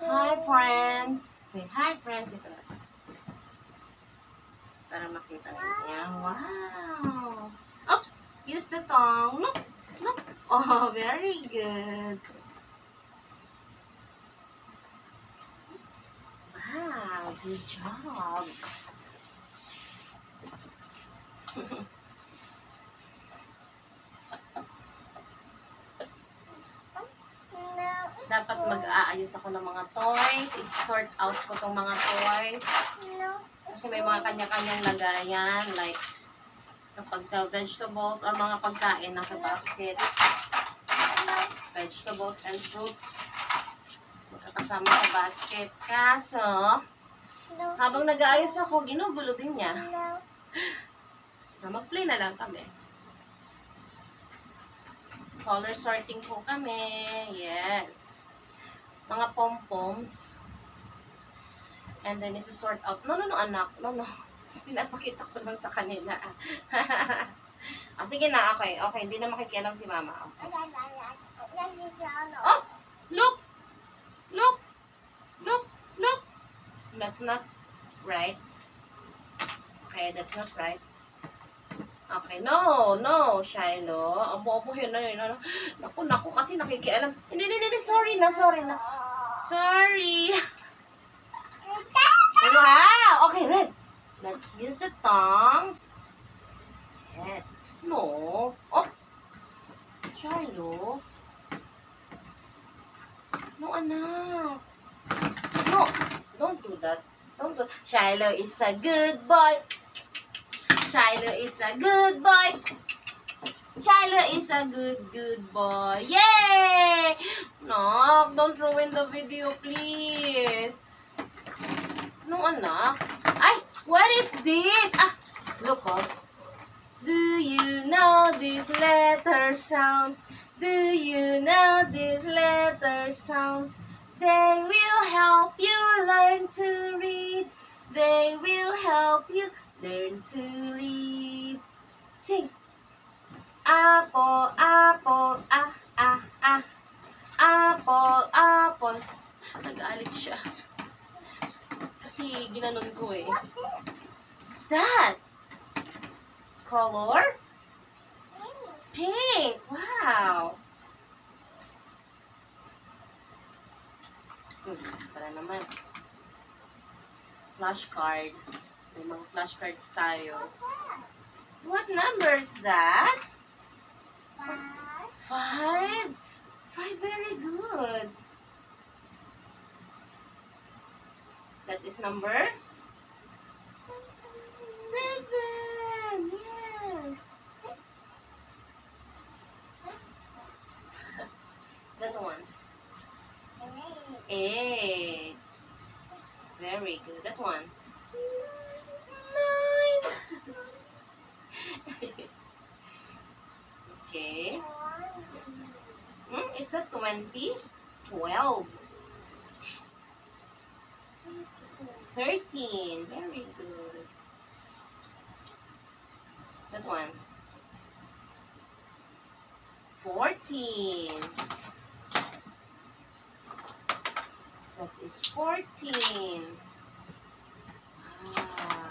Hi, friends! Say hi, friends. Ito na. Para makita niya. Wow! Oops! Use the tongue. Look! Look! Oh, very good. Wow! Good job. Dapat mag-aayos ako ng mga toys. I-sort out ko tong mga toys. Kasi may mga kanya-kanyang lagayan. Like, kapag vegetables or mga pagkain nasa basket. Vegetables and fruits. Magkakasama sa basket. Kaso, habang nag-aayos ako, ginugulo din niya. So, mag-play na lang kami. Color sorting po kami. Yes. Mga pom-poms. And then, isusort out. No, anak. No. Pinapakita ko lang sa kanila. Oh, sige na, okay. Okay, hindi na makikialam si mama. Okay. Oh! Look! Look! Look! Look! That's not right. Okay, that's not right. Okay, no, Shiloh. Abo, yun na. Naku, kasi nakikialam. Hindi, sorry na. Sorry. Wow! Okay, Red. Let's use the tongs. Yes. No. Oh. Shiloh. No, anak. No. Don't do that. Shiloh is a good boy. Shiloh is a good boy. Shiloh is a good boy. Yay! No, don't ruin the video, please. No, anak. Ay, what is this? Ah, look, oh. Do you know these letter sounds? Do you know these letter sounds? They will help you learn to read. They will help you learn to read. Sing. Apple, apple, ah. Apple. Nag-aalit siya. Kasi ginanon ko eh. What's that? Color? Pink. Wow. Para naman. Flashcards. May mga flashcards tayo. What number is that? 5. 5, very good. That is number 7. Yes. That one. 8. Very good. That one. 9. Okay. Is that 20? 12. 13. Very good. That one. 14. That is 14. Wow.